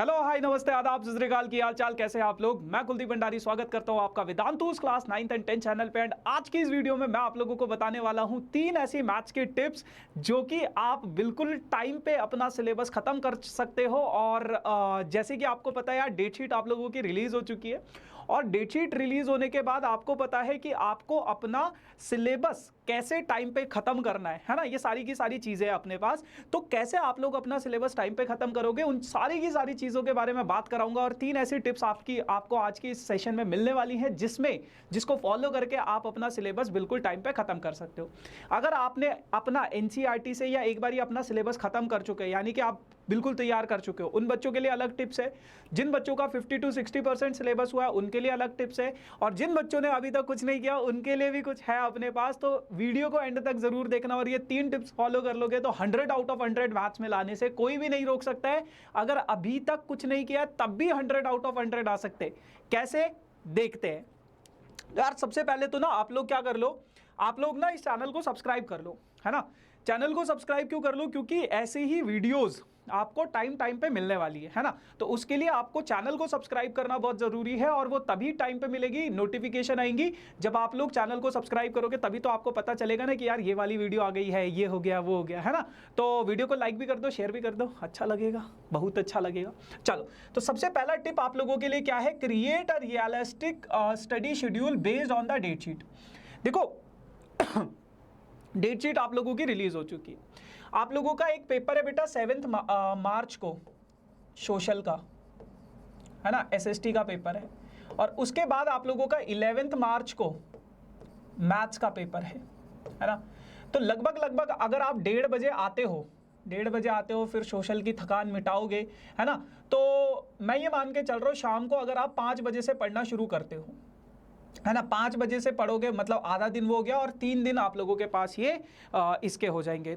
Hello hi नमस्ते आदाब सत श्री अकाल, की हाल चाल, कैसे हैं आप लोग। मैं कुलदीप भंडारी स्वागत करता हूं आपका Vedantu's class 9th and 10th channel पे। एंड आज की इस वीडियो में मैं आप लोगों को बताने वाला हूं 3 ऐसी मैथ्स के टिप्स जो कि आप बिल्कुल टाइम पे अपना सिलेबस खत्म कर सकते हो। और जैसे कि आपको पता है यार, डेट शीट आप लोगों की रिलीज हो चुकी है और डेट शीट रिलीज होने के बाद आपको पता है कि आपको अपना सिलेबस कैसे टाइम पे खत्म करना है ना। ये सारी की सारी चीजें हैं अपने पास। तो कैसे आप लोग अपना सिलेबस टाइम पे खत्म करोगे, उन सारी की सारी चीजों के बारे में बात कराऊंगा। और 3 ऐसी टिप्स आपको आज की इस सेशन में मिलने वाली हैं जिसको फॉलो करके आप अपना सिलेबस बिल्कुल टाइम पे खत्म कर सकते हो। अगर आपने अपना एनसीईआरटी से या एक बार ही अपना सिलेबस खत्म कर चुके हैं, यानी कि आप बिल्कुल तैयार कर चुके हो, उन बच्चों के लिए अलग टिप्स है। जिन बच्चों का 50 to 60% सिलेबस हुआ है उनके लिए अलग टिप्स है। और जिन बच्चों ने अभी तक कुछ नहीं किया उनके लिए भी कुछ है अपने पास। तो वीडियो को एंड तक जरूर देखना और ये 3 टिप्स फॉलो कर लोगे तो 100 आउट ऑफ 100 मैथ्स में लाने से कोई भी नहीं रोक सकता है। अगर अभी तक कुछ नहीं किया तब भी 100 आउट ऑफ 100 आ सकते। कैसे, देखते हैं यार। सबसे पहले तो ना आप लोग क्या कर लो, आप लोग ना इस चैनल को सब्सक्राइब कर लो, है ना। चैनल को सब्सक्राइब क्यों कर लो, क्योंकि ऐसे ही वीडियोस आपको टाइम पे मिलने वाली है ना। तो उसके लिए आपको चैनल को सब्सक्राइब करना बहुत जरूरी है और वो तभी टाइम पे मिलेगी, नोटिफिकेशन आएंगी जब आप लोग चैनल को सब्सक्राइब करोगे, तभी तो आपको पता चलेगा ना कि यार ये वाली वीडियो आ गई है, ये हो गया, वो हो गया, है ना। तो वीडियो को लाइक भी कर दो, शेयर भी कर दो, अच्छा लगेगा, बहुत अच्छा लगेगा। चलो, तो सबसे पहला टिप आप लोगों के लिए क्या है, create a realistic study schedule based on the date sheet. देखो डेट शीट आप लोगों की रिलीज हो चुकी है। आप लोगों का एक पेपर है बेटा 7 मार्च को, सोशल का, है ना, एसएसटी का पेपर है। और उसके बाद आप लोगों का 11 मार्च को मैथ्स का पेपर है ना। तो लगभग अगर आप 1:30 बजे आते हो, 1:30 बजे आते हो, फिर सोशल की थकान मिटाओगे, है ना। तो मैं ये मान के चल रहा हूँ शाम को अगर आप 5 बजे से पढ़ना शुरू करते हो, है ना, 5 बजे से पढ़ोगे, मतलब आधा दिन वो हो गया। और 3 दिन आप लोगों के पास ये इसके हो जाएंगे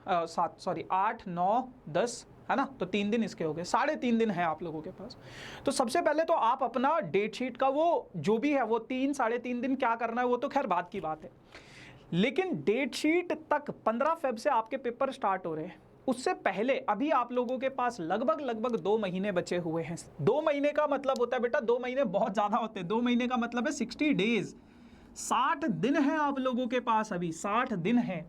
8, 9, 10, है ना। तो 3 दिन इसके हो गए, 3.5 दिन है आप लोगों के पास। तो सबसे पहले तो आप अपना डेट शीट का वो जो भी है वो 3-3.5 दिन क्या करना है वो तो खैर बात की बात है। लेकिन डेट शीट तक 15 फेब से आपके पेपर स्टार्ट हो रहे हैं, उससे पहले अभी आप लोगों के पास लगभग 2 महीने बचे हुए हैं। 2 महीने का मतलब होता है बेटा, 2 महीने बहुत ज्यादा होते हैं। 2 महीने का मतलब है 60 डेज, 60 दिन है आप लोगों के पास, अभी 60 दिन है,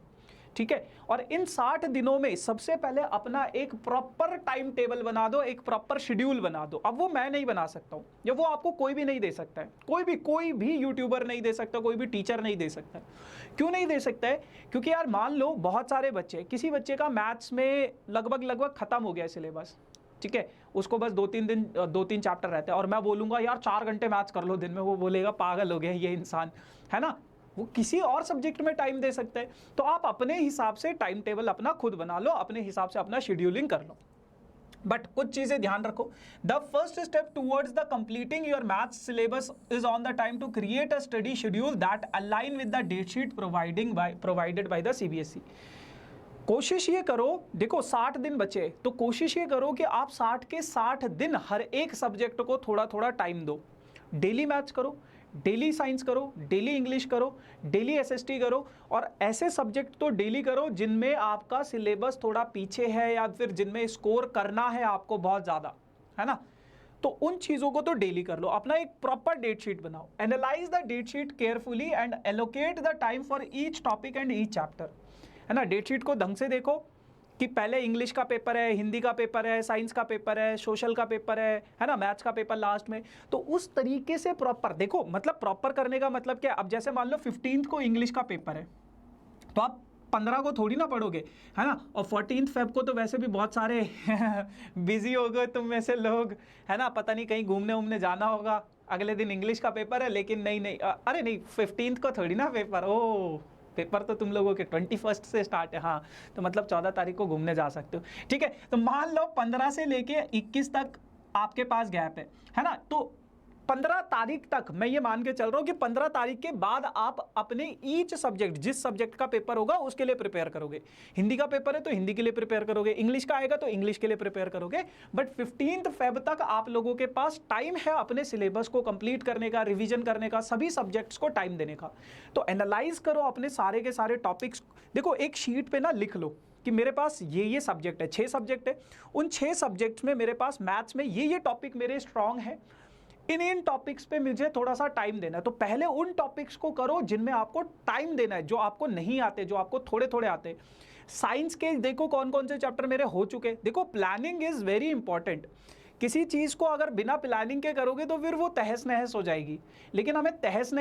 ठीक है। और इन 60 दिनों में सबसे पहले अपना एक प्रॉपर टाइम टेबल बना दो, एक प्रॉपर शेड्यूल बना दो। अब वो मैं नहीं बना सकता हूं, या वो आपको कोई भी नहीं दे सकता है, कोई भी यूट्यूबर नहीं दे सकता, कोई भी टीचर नहीं दे सकता। क्यों नहीं दे सकता है, क्योंकि यार मान लो बहुत सारे बच्चे, किसी बच्चे का मैथ्स में लगभग खत्म हो गया सिलेबस, ठीक है, उसको बस 2-3 चैप्टर रहते हैं, और मैं बोलूंगा यार 4 घंटे मैथ्स कर लो दिन में, वो बोलेगा पागल हो गया ये इंसान, है ना। वो किसी और सब्जेक्ट में टाइम दे सकते हैं। तो आप अपने हिसाब से टाइम टेबल अपना खुद बना लो, अपने हिसाब से अपना शेड्यूलिंग कर लो। बट कुछ चीजें ध्यान रखो। The first step towards the completing your maths syllabus is on the time to create a study schedule that align with the date sheet provided by the CBSE. कोशिश ये करो, देखो 60 दिन बचे, तो कोशिश ये करो कि आप 60 के 60 दिन हर एक सब्जेक्ट को थोड़ा थोड़ा टाइम दो। डेली मैथ्स करो, डेली साइंस करो, डेली इंग्लिश करो, डेली एसएसटी करो। और ऐसे सब्जेक्ट तो डेली करो जिनमें आपका सिलेबस थोड़ा पीछे है या फिर जिनमें स्कोर करना है आपको बहुत ज़्यादा, है ना। तो उन चीज़ों को तो डेली कर लो। अपना एक प्रॉपर डेट शीट बनाओ, analyse the date sheet carefully and allocate the time for each topic and each chapter, है ना। डेट शीट को ढंग से देखो कि पहले इंग्लिश का पेपर है, हिंदी का पेपर है, साइंस का पेपर है, सोशल का पेपर है ना, मैथ्स का पेपर लास्ट में। तो उस तरीके से प्रॉपर देखो, मतलब प्रॉपर करने का मतलब क्या, अब जैसे मान लो 15 को इंग्लिश का पेपर है, तो आप 15 को थोड़ी ना पढ़ोगे, है ना। और 14 फेब को तो वैसे भी बहुत सारे बिजी हो गए तुम में से लोग, है ना, पता नहीं कहीं घूमने उमने जाना होगा, अगले दिन इंग्लिश का पेपर है। लेकिन नहीं, अरे नहीं, 15 को थोड़ी ना पेपर, ओ पेपर तो तुम लोगों के 21 से स्टार्ट है, हाँ, तो मतलब 14 तारीख को घूमने जा सकते हो, ठीक है। तो मान लो 15 से लेके 21 तक आपके पास गैप है ना। तो 15 तारीख तक मैं ये मान के चल रहा हूं कि 15 तारीख के बाद आप अपने ईच सब्जेक्ट, जिस सब्जेक्ट का पेपर होगा उसके लिए प्रिपेयर करोगे। हिंदी का पेपर है तो हिंदी के लिए प्रिपेयर करोगे, इंग्लिश का आएगा तो इंग्लिश के लिए प्रिपेयर करोगे। बट 15 फेब तक आप लोगों के पास टाइम है अपने सिलेबस को कंप्लीट करने का, रिवीजन करने का, सभी सब्जेक्ट्स को टाइम देने का। तो एनालाइज करो अपने सारे के सारे टॉपिक्स। देखो एक शीट पे ना लिख लो, कि मेरे पास ये सब्जेक्ट है, 6 सब्जेक्ट है, उन 6 सब्जेक्ट्स में मेरे पास मैथ्स में ये टॉपिक मेरे स्ट्रांग है, इन टॉपिक्स पे मुझे थोड़ा सा टाइम देना है। तो पहले उन टॉपिक्स को करो जिनमें आपको टाइम देना है, जो आपको नहीं आते, जो आपको थोड़े थोड़े आते। साइंस के देखो कौन कौन से चैप्टर मेरे हो चुके। देखो प्लानिंग इज वेरी इंपॉर्टेंट। किसी चीज़ को अगर बिना प्लानिंग के करोगे तो फिर वो तहस नहस हो जाएगी, लेकिन हमें तहस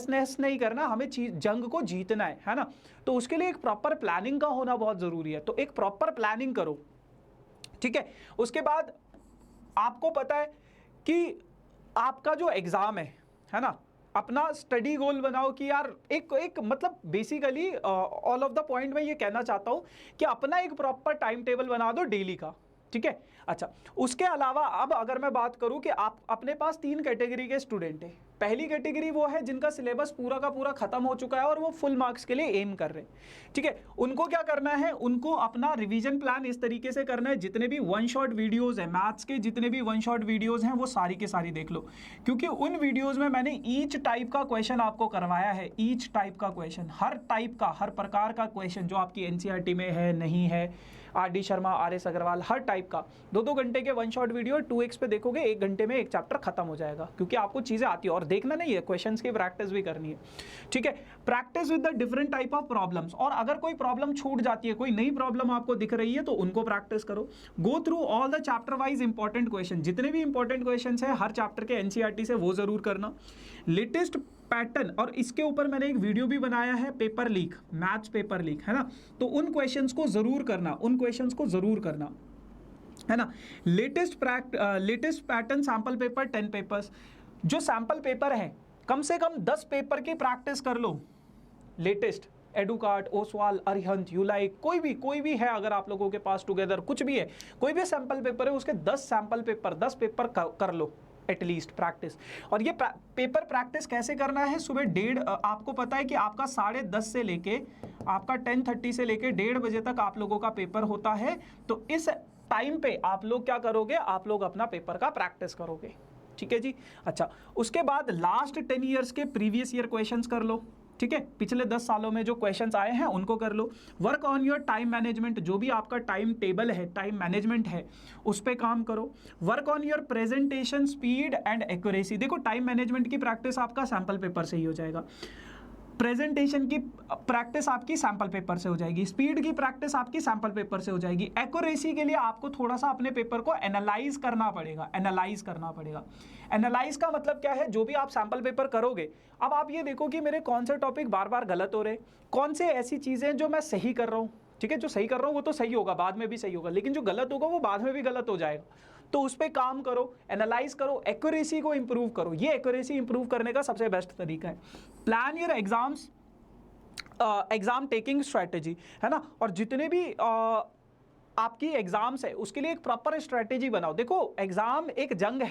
नहस नहीं करना, हमें जंग को जीतना है ना। तो उसके लिए एक प्रॉपर प्लानिंग का होना बहुत ज़रूरी है। तो एक प्रॉपर प्लानिंग करो, ठीक है। उसके बाद आपको पता है कि आपका जो एग्ज़ाम है ना, अपना स्टडी गोल बनाओ कि यार एक मतलब basically all of the point में ये कहना चाहता हूँ कि अपना एक प्रॉपर टाइम टेबल बना दो डेली का, ठीक है। अच्छा, उसके अलावा अब अगर मैं बात करूं कि आप अपने पास 3 कैटेगरी के स्टूडेंट हैं। पहली कैटेगरी वो है जिनका सिलेबस पूरा का पूरा खत्म हो चुका है और वो फुल मार्क्स के लिए एम कर रहे हैं, ठीक है। उनको क्या करना है, उनको अपना रिवीजन प्लान इस तरीके से करना है, जितने भी 1 शॉट वीडियोस हैं मैथ्स के, जितने भी 1 शॉट वीडियोस हैं वो सारी के सारी देख लो, क्योंकि उन वीडियोस में मैंने ईच टाइप का क्वेश्चन आपको करवाया है। ईच टाइप का क्वेश्चन, हर टाइप का, हर प्रकार का क्वेश्चन जो आपकी एनसीईआरटी में है, नहीं है, आर.डी. शर्मा, आर.एस. अग्रवाल, हर टाइप का 2-2 घंटे के 1 शॉट वीडियो 2x पे देखोगे, 1 घंटे में एक चैप्टर खत्म हो जाएगा, क्योंकि आपको चीज़ें आती है और देखना नहीं है, क्वेश्चंस की प्रैक्टिस भी करनी है, ठीक है। Practice with the different type of problems, और अगर कोई प्रॉब्लम छूट जाती है, कोई नई प्रॉब्लम आपको दिख रही है तो उनको प्रैक्टिस करो। Go through all the chapter wise important question, जितने भी इंपॉर्टेंट क्वेश्चन है हर चैप्टर के एनसीईआरटी से, वो जरूर करना। लेटेस्ट पैटर्न, और इसके ऊपर मैंने एक वीडियो भी बनाया है, paper leak, maths paper leak, है ना। तो उन क्वेश्चंस को जरूर करना, उन क्वेश्चंस को जरूर करना, है ना। Latest pattern sample paper 10 papers, जो सैंपल पेपर है कम से कम 10 पेपर की प्रैक्टिस कर लो। लेटेस्ट एडुकार्ट, ओसवाल, अरिहंत, यूलाइक, कोई भी है अगर आप लोगों के पास, टुगेदर, कुछ भी है, कोई भी सैंपल पेपर है, उसके 10 सैंपल पेपर, 10 पेपर कर लो एटलीस्ट प्रैक्टिस। और ये पेपर प्रैक्टिस कैसे करना है, सुबह 1:30, आपको पता है कि आपका 10:30 से लेके आपका 10:30 से लेके 1:30 बजे तक आप लोगों का पेपर होता है। तो इस टाइम पे आप लोग क्या करोगे, आप लोग अपना पेपर का प्रैक्टिस करोगे, ठीक है जी। अच्छा, उसके बाद लास्ट 10 ईयर्स के प्रीवियस ईयर क्वेश्चंस कर लो, ठीक है। पिछले 10 सालों में जो क्वेश्चंस आए हैं उनको कर लो। Work on your time management, जो भी आपका टाइम टेबल है, टाइम मैनेजमेंट है, उस पर काम करो। Work on your presentation speed and accuracy, देखो टाइम मैनेजमेंट की प्रैक्टिस आपका सैंपल पेपर से ही हो जाएगा, प्रेजेंटेशन की प्रैक्टिस आपकी सैंपल पेपर से हो जाएगी, स्पीड की प्रैक्टिस आपकी सैंपल पेपर से हो जाएगी। एक्यूरेसी के लिए आपको थोड़ा सा अपने पेपर को एनालाइज करना पड़ेगा, एनालाइज का मतलब क्या है, जो भी आप सैंपल पेपर करोगे, अब आप ये देखो कि मेरे कौन से टॉपिक बार बार गलत हो रहे, कौन से ऐसी चीज़ें जो मैं सही कर रहा हूँ, ठीक है। जो सही कर रहा हूँ वो तो सही होगा, बाद में भी सही होगा, लेकिन जो गलत होगा वो बाद में भी गलत हो जाएगा। तो उस पर काम करो, एनालाइज करो, एक्यूरेसी को इंप्रूव करो। ये एक्यूरेसी इंप्रूव करने का सबसे बेस्ट तरीका है। Plan your exams, exam taking strategy, है ना। और जितने भी आपकी एग्जाम्स है उसके लिए एक प्रॉपर स्ट्रैटेजी बनाओ। देखो एग्जाम एक जंग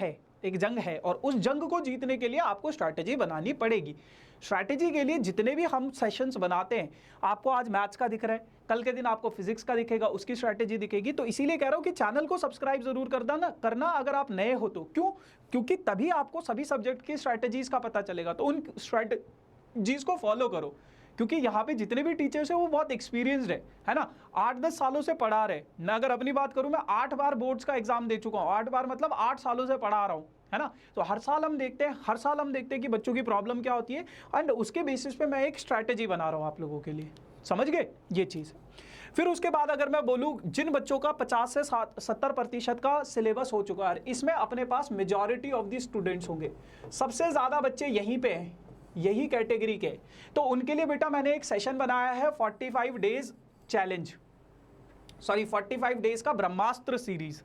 है और उस जंग को जीतने के लिए आपको स्ट्रैटेजी बनानी पड़ेगी। स्ट्रैटेजी के लिए जितने भी हम सेशंस बनाते हैं, आपको आज मैथ्स का दिख रहा है, कल के दिन आपको फिजिक्स का दिखेगा, उसकी स्ट्रैटेजी दिखेगी। तो इसीलिए कह रहा हूँ कि चैनल को सब्सक्राइब जरूर करना अगर आप नए हो तो। क्यों? क्योंकि तभी आपको सभी सब्जेक्ट की स्ट्रैटेजीज का पता चलेगा। तो उन स्ट्रैटेजीज को फॉलो करो, क्योंकि यहाँ पे जितने भी टीचर्स हैं वो बहुत एक्सपीरियंस्ड है ना, 8-10 सालों से पढ़ा रहे। मैं अगर अपनी बात करूँ, मैं 8 बार बोर्ड्स का एग्जाम दे चुका हूँ, 8 बार मतलब 8 सालों से पढ़ा रहा हूँ, है ना। तो हर साल हम देखते हैं कि बच्चों की प्रॉब्लम क्या होती है, एंड उसके बेसिस पे मैं एक स्ट्रैटेजी बना रहा हूँ आप लोगों के लिए। समझ गए ये चीज़। फिर उसके बाद अगर मैं बोलूँ, जिन बच्चों का 50 से 70% का सिलेबस हो चुका है, इसमें अपने पास मेजॉरिटी ऑफ द स्टूडेंट्स होंगे, सबसे ज़्यादा बच्चे यहीं पे हैं, यही कैटेगरी के। तो उनके लिए बेटा मैंने एक सेशन बनाया है 45 डेज चैलेंज, 45 डेज का ब्रह्मास्त्र सीरीज,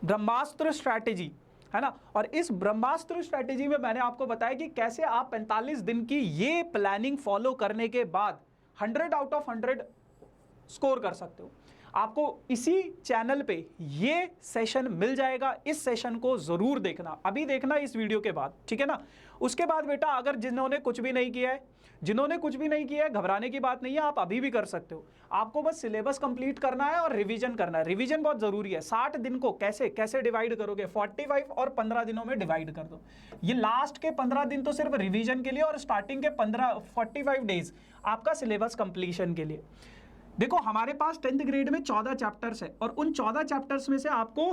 ब्रह्मास्त्र स्ट्रैटेजी, है ना। और इस ब्रह्मास्त्र स्ट्रैटेजी में मैंने आपको बताया कि कैसे आप 45 दिन की ये प्लानिंग फॉलो करने के बाद 100 आउट ऑफ 100 स्कोर कर सकते हो। आपको इसी चैनल पे ये सेशन मिल जाएगा। इस सेशन को जरूर देखना, अभी देखना इस वीडियो के बाद, ठीक है ना। उसके बाद बेटा अगर जिन्होंने कुछ भी नहीं किया है, घबराने की बात नहीं है, आप अभी भी कर सकते हो। आपको बस सिलेबस कंप्लीट करना है और रिवीजन करना है। रिवीजन बहुत जरूरी है। 60 दिन को कैसे डिवाइड करोगे, 45 और 15 दिनों में डिवाइड कर दो। ये लास्ट के 15 दिन तो सिर्फ रिवीजन के लिए, और स्टार्टिंग के 45 डेज आपका सिलेबस कंप्लीशन के लिए। देखो हमारे पास 10th ग्रेड में 14 चैप्टर्स है और उन 14 चैप्टर्स में से आपको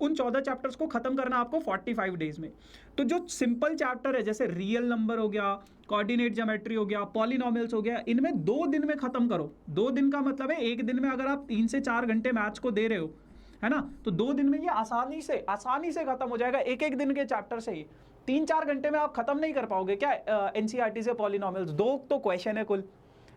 उन 14 चैप्टर्स को खत्म करना आपको 45 डेज में। तो जो सिंपल चैप्टर है जैसे रियल नंबर हो गया, कोऑर्डिनेट ज्योमेट्री हो गया, पॉलिनोमियल्स हो गया, इनमें 2 दिन में खत्म करो। 2 दिन का मतलब है एक दिन में अगर आप 3 से 4 घंटे मैथ्स को दे रहे हो, है ना, तो 2 दिन में ये आसानी से खत्म हो जाएगा। एक दिन के चैप्टर से ही 3-4 घंटे में आप खत्म नहीं कर पाओगे क्या एनसीईआरटी से पॉलिनोमियल्स? 2 तो क्वेश्चन है कुल,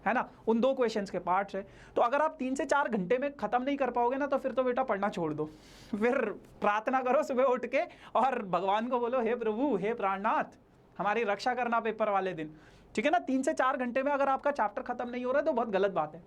है ना, उन 2 क्वेश्चंस के पार्ट्स है। तो अगर आप 3 से 4 घंटे में खत्म नहीं कर पाओगे ना, तो फिर तो बेटा पढ़ना छोड़ दो। फिर प्रार्थना करो सुबह उठ के और भगवान को बोलो, हे प्रभु, हे प्राणनाथ, हमारी रक्षा करना पेपर वाले दिन, ठीक है ना। 3 से 4 घंटे में अगर आपका चैप्टर खत्म नहीं हो रहा है तो बहुत गलत बात है,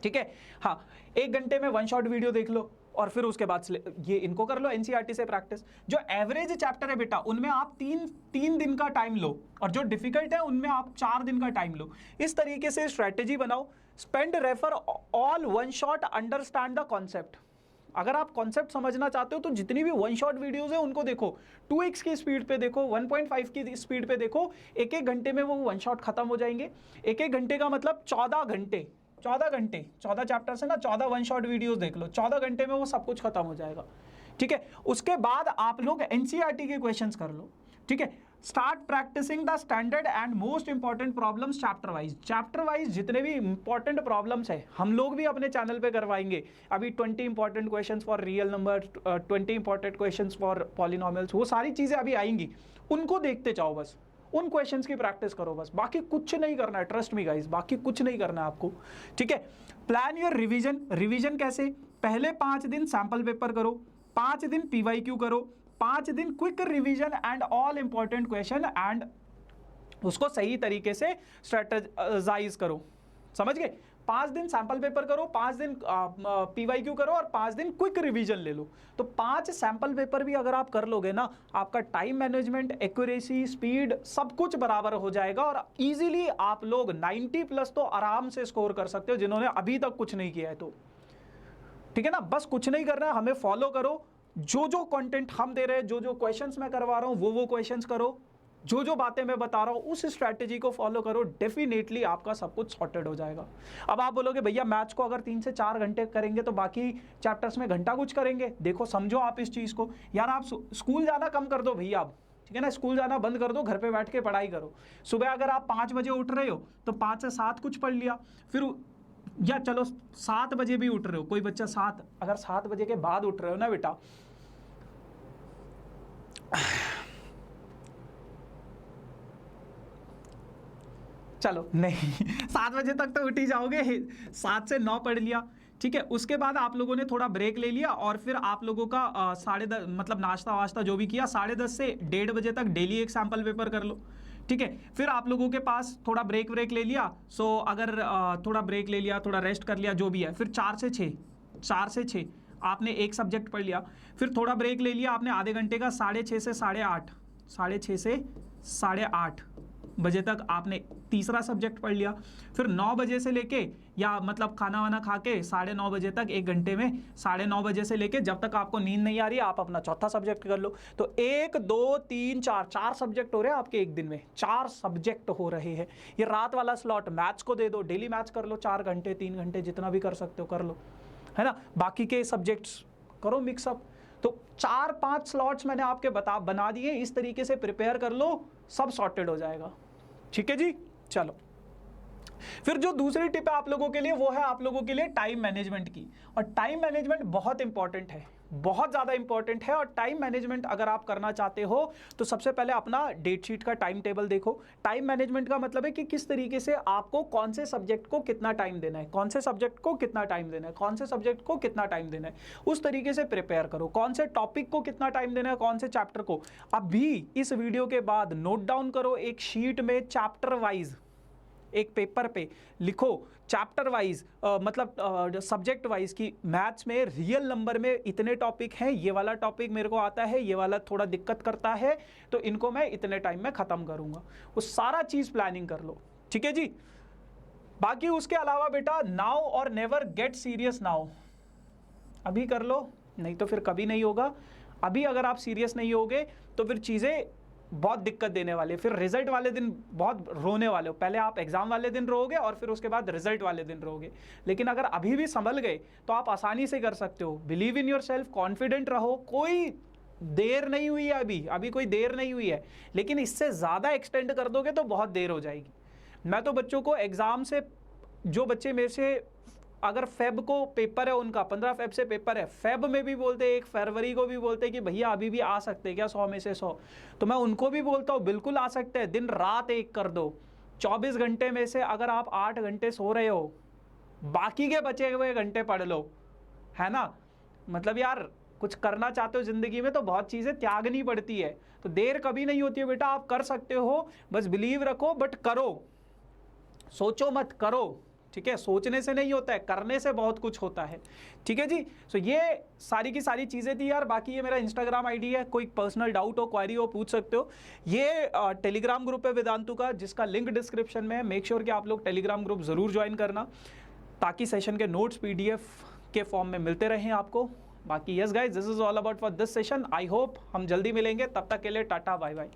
ठीक है। हाँ, 1 घंटे में 1 शॉट वीडियो देख लो और फिर उसके बाद ये इनको कर लो एनसीईआरटी से प्रैक्टिस। जो एवरेज चैप्टर है बेटा उनमें आप 3 दिन का टाइम लो और जो डिफिकल्ट है उनमें आप 4 दिन का टाइम लो। इस तरीके से स्ट्रेटेजी बनाओ। Spend refer all 1 shot, understand the concept. अगर आप कॉन्सेप्ट समझना चाहते हो तो जितनी भी 1 शॉट वीडियोस है उनको देखो, 2x की स्पीड पे देखो, 1.5 की स्पीड पे देखो। 1-1 घंटे में वो 1 शॉट खत्म हो जाएंगे। 1-1 घंटे का मतलब 14 घंटे, 14 चैप्टर्स है ना, 14 1 शॉट वीडियोस देख लो, 14 घंटे में वो सब कुछ खत्म हो जाएगा, ठीक है। उसके बाद आप लोग एनसीईआरटी के क्वेश्चंस कर लो, ठीक है। Start practising the standard and most important problems chapter wise जितने भी इंपॉर्टेंट प्रॉब्लम्स है हम लोग भी अपने चैनल पे करवाएंगे। अभी 20 important questions for real number, 20 important questions for polynomials, वो सारी चीजें अभी आएंगी, उनको देखते जाओ बस, उन क्वेश्चंस की प्रैक्टिस करो बस, बाकी कुछ नहीं करना है, ट्रस्ट मी गाइस, बाकी कुछ नहीं करना है आपको, ठीक है। प्लान योर रिवीजन कैसे? पहले 5 दिन सैंपल पेपर करो, 5 दिन पीवाईक्यू करो, 5 दिन quick revision and all important question, and उसको सही तरीके से स्ट्रेटेजाइज करो, समझ गए। 5 दिन सैंपल पेपर करो, 5 दिन पीवाईक्यू करो और 5 दिन क्विक रिवीजन ले लो। तो 5 सैंपल पेपर भी अगर आप कर लोगे ना, आपका टाइम मैनेजमेंट, एक्यूरेसी, स्पीड सब कुछ बराबर हो जाएगा और इजीली आप लोग 90+ तो आराम से स्कोर कर सकते हो, जिन्होंने अभी तक कुछ नहीं किया है तो, ठीक है ना। बस कुछ नहीं करना है, हमें फॉलो करो, जो कंटेंट हम दे रहे हैं, जो क्वेश्चंस मैं करवा रहा हूं वो क्वेश्चंस करो, जो बातें मैं बता रहा हूं उस स्ट्रैटेजी को फॉलो करो, डेफिनेटली आपका सब कुछ सॉर्टेड हो जाएगा। अब आप बोलोगे भैया मैथ्स को अगर 3 से 4 घंटे करेंगे तो बाकी चैप्टर्स में घंटा कुछ करेंगे। देखो समझो आप इस चीज़ को, यार आप स्कूल जाना कम कर दो भैया, आप ठीक है ना, स्कूल जाना बंद कर दो, घर पे बैठ के पढ़ाई करो। सुबह अगर आप 5 बजे उठ रहे हो तो 5 से 7 कुछ पढ़ लिया, फिर या चलो 7 बजे भी उठ रहे हो, कोई बच्चा 7 बजे के बाद उठ रहे हो ना बेटा, चलो नहीं 7 बजे तक तो उठ ही जाओगे, 7 से 9 पढ़ लिया, ठीक है। उसके बाद आप लोगों ने थोड़ा ब्रेक ले लिया और फिर आप लोगों का 10:30 मतलब नाश्ता वाश्ता जो भी किया, 10:30 से 1:30 बजे तक डेली एक सैंपल पेपर कर लो, ठीक है। फिर आप लोगों के पास थोड़ा ब्रेक ले लिया, सो अगर थोड़ा ब्रेक ले लिया, थोड़ा रेस्ट कर लिया, जो भी है, फिर 4 से 6 आपने एक सब्जेक्ट पढ़ लिया, फिर थोड़ा ब्रेक ले लिया आपने आधे घंटे का, 6:30 से 8:30, 6:30 से 8:30 बजे तक आपने तीसरा सब्जेक्ट पढ़ लिया, फिर 9 बजे से लेके या मतलब खाना वाना खा के 9:30 बजे तक, 1 घंटे में 9:30 बजे से लेके जब तक आपको नींद नहीं आ रही आप अपना चौथा सब्जेक्ट कर लो। तो 1 2 3 4 सब्जेक्ट हो रहे हैं आपके एक दिन में, 4 सब्जेक्ट हो रहे हैं। ये रात वाला स्लॉट मैथ्स को दे दो, डेली मैथ्स कर लो 4 घंटे 3 घंटे जितना भी कर सकते हो कर लो, है ना। बाकी के सब्जेक्ट्स करो मिक्सअप। तो 4-5 स्लॉट्स मैंने आपके बना दिए, इस तरीके से प्रिपेयर कर लो, सब सॉर्टेड हो जाएगा, ठीक है जी। चलो फिर जो दूसरी टिप है आप लोगों के लिए, वो है आप लोगों के लिए टाइम मैनेजमेंट की। और टाइम मैनेजमेंट बहुत इंपॉर्टेंट है, बहुत ज़्यादा इंपॉर्टेंट है। और टाइम मैनेजमेंट अगर आप करना चाहते हो तो सबसे पहले अपना डेट शीट का टाइम टेबल देखो। टाइम मैनेजमेंट का मतलब है कि किस तरीके से आपको कौन से सब्जेक्ट को कितना टाइम देना है, कौन से सब्जेक्ट को कितना टाइम देना है, कौन से सब्जेक्ट को कितना टाइम देना है, उस तरीके से प्रिपेयर करो। कौन से टॉपिक को कितना टाइम देना है, कौन से चैप्टर को। अभी इस वीडियो के बाद नोट डाउन करो, एक शीट में चैप्टर वाइज, एक पेपर पे लिखो चैप्टर वाइज, मतलब सब्जेक्ट वाइज की मैथ्स में रियल नंबर में इतने टॉपिक हैं, ये वाला टॉपिक मेरे को आता है, ये वाला थोड़ा दिक्कत करता है, तो इनको मैं इतने टाइम में ख़त्म करूँगा। वो सारा चीज़ प्लानिंग कर लो, ठीक है जी। बाकी उसके अलावा बेटा नाउ और नेवर गेट सीरियस नाउ, अभी कर लो नहीं तो फिर कभी नहीं होगा। अभी अगर आप सीरियस नहीं होगे तो फिर चीज़ें बहुत दिक्कत देने वाली है। फिर रिजल्ट वाले दिन बहुत रोने वाले हो। पहले आप एग्जाम वाले दिन रोगे और फिर उसके बाद रिजल्ट वाले दिन रोगे। लेकिन अगर अभी भी संभल गए तो आप आसानी से कर सकते हो। Believe in your self, confident रहो। कोई देर नहीं हुई है, अभी कोई देर नहीं हुई है, लेकिन इससे ज़्यादा एक्सटेंड कर दोगे तो बहुत देर हो जाएगी। मैं तो बच्चों को एग्ज़ाम से, जो बच्चे मेरे से अगर फेब को पेपर है उनका, 15 फेब से पेपर है, फेब में भी बोलते हैं, 1 फरवरी को भी बोलते हैं कि भैया अभी भी आ सकते हैं क्या 100 में से 100, तो मैं उनको भी बोलता हूँ बिल्कुल आ सकते हैं। दिन रात एक कर दो। 24 घंटे में से अगर आप 8 घंटे सो रहे हो, बाकी के बचे हुए घंटे पढ़ लो, है ना। मतलब यार कुछ करना चाहते हो ज़िंदगी में तो बहुत चीज़ें त्यागनी पड़ती है। तो देर कभी नहीं होती है बेटा, आप कर सकते हो, बस बिलीव रखो, बट करो, सोचो मत, करो। ठीक है, सोचने से नहीं होता है, करने से बहुत कुछ होता है। ठीक है जी। सो ये सारी की सारी चीज़ें थी यार। बाकी ये मेरा इंस्टाग्राम आईडी है, कोई पर्सनल डाउट हो, क्वेरी हो, पूछ सकते हो। ये टेलीग्राम ग्रुप है वेदांतु का, जिसका लिंक डिस्क्रिप्शन में है। मेक श्योर कि आप लोग टेलीग्राम ग्रुप ज़रूर ज्वाइन करना, ताकि सेशन के नोट्स PDF के फॉर्म में मिलते रहें आपको। बाकी yes guys, this is all about for this session. I hope हम जल्दी मिलेंगे, तब तक के लिए टाटा बाय बाय।